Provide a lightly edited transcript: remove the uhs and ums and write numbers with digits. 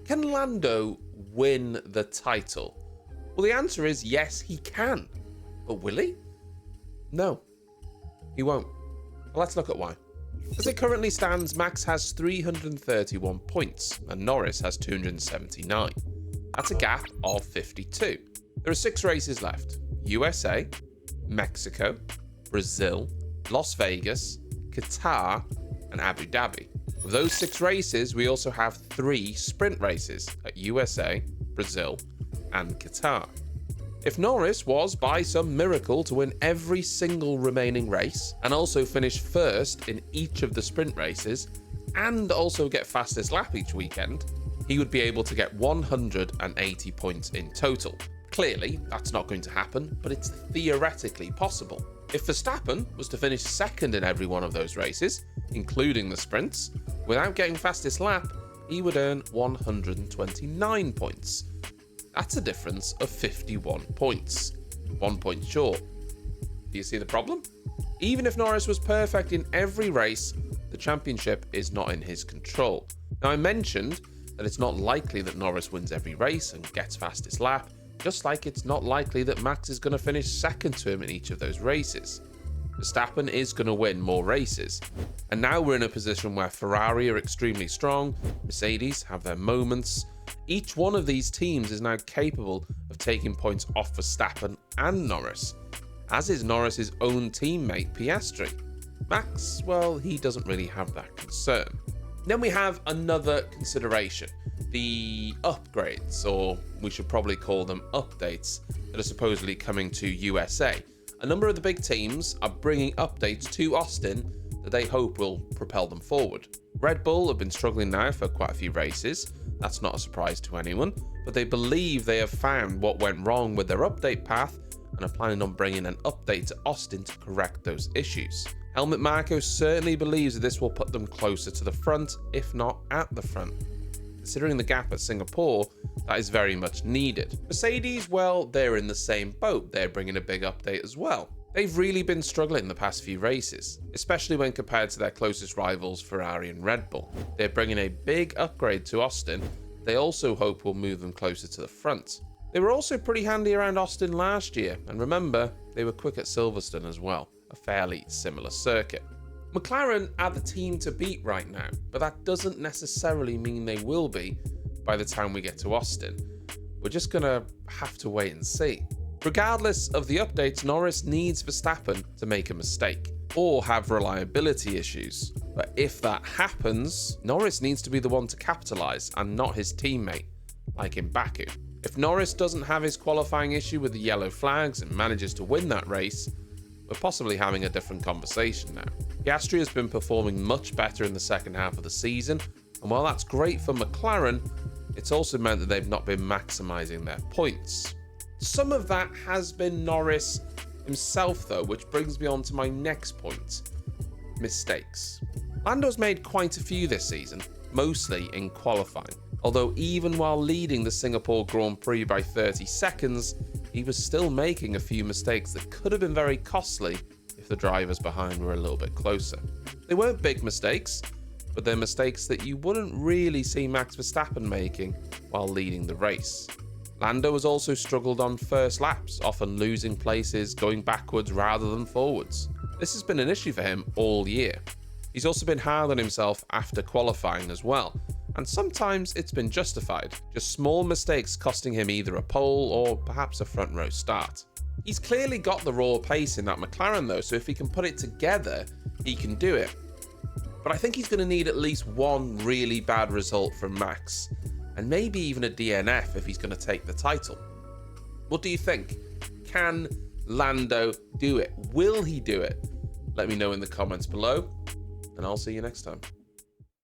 Can Lando win the title? Well, the answer is yes, he can. But will he? No, he won't. Well, let's look at why. As it currently stands, Max has 331 points and Norris has 279. That's a gap of 52. There are 6 races left: USA, Mexico, Brazil, Las Vegas, Qatar, and Abu Dhabi. Of those 6 races, we also have 3 sprint races at USA, Brazil, and Qatar. If Norris was, by some miracle, to win every single remaining race and also finish first in each of the sprint races and also get fastest lap each weekend, he would be able to get 180 points in total. Clearly, that's not going to happen, but it's theoretically possible. If Verstappen was to finish second in every one of those races, including the sprints, without getting fastest lap, he would earn 129 points. That's a difference of 51 points. 1 point short. Do you see the problem? Even if Norris was perfect in every race, the championship is not in his control. Now, I mentioned that it's not likely that Norris wins every race and gets fastest lap, just like it's not likely that Max is going to finish second to him in each of those races. Verstappen is going to win more races. And now we're in a position where Ferrari are extremely strong, Mercedes have their moments. Each one of these teams is now capable of taking points off Verstappen and Norris, as is Norris's own teammate Piastri. Max, well, he doesn't really have that concern. Then we have another consideration: the upgrades, or we should probably call them updates, that are supposedly coming to USA. A number of the big teams are bringing updates to Austin that they hope will propel them forward. Red Bull have been struggling now for quite a few races. That's not a surprise to anyone, but they believe they have found what went wrong with their update path and are planning on bringing an update to Austin to correct those issues. Helmut Marko certainly believes that this will put them closer to the front, if not at the front. Considering the gap at Singapore, that is very much needed. Mercedes, well, they're in the same boat. They're bringing a big update as well. They've really been struggling the past few races, especially when compared to their closest rivals Ferrari and Red Bull. They're bringing a big upgrade to Austin. They also hope will move them closer to the front. They were also pretty handy around Austin last year, and remember, they were quick at Silverstone as well, a fairly similar circuit. McLaren are the team to beat right now, but that doesn't necessarily mean they will be by the time we get to Austin. We're just gonna have to wait and see. Regardless of the updates, Norris needs Verstappen to make a mistake or have reliability issues. But if that happens, Norris needs to be the one to capitalise and not his teammate, like in Baku. If Norris doesn't have his qualifying issue with the yellow flags and manages to win that race, we're possibly having a different conversation now. Piastri has been performing much better in the second half of the season, and while that's great for McLaren, it's also meant that they've not been maximising their points. Some of that has been Norris himself though, which brings me on to my next point: mistakes. Lando's made quite a few this season, mostly in qualifying. Although even while leading the Singapore Grand Prix by 30 seconds, he was still making a few mistakes that could have been very costly if the drivers behind were a little bit closer. They weren't big mistakes, but they're mistakes that you wouldn't really see Max Verstappen making while leading the race. Lando has also struggled on first laps, often losing places, going backwards rather than forwards. This has been an issue for him all year. He's also been hard on himself after qualifying as well, and sometimes it's been justified, just small mistakes costing him either a pole or perhaps a front row start. He's clearly got the raw pace in that McLaren though, so if he can put it together, he can do it. But I think he's going to need at least one really bad result from Max, and maybe even a DNF if he's going to take the title. What do you think? Can Lando do it? Will he do it? Let me know in the comments below, and I'll see you next time.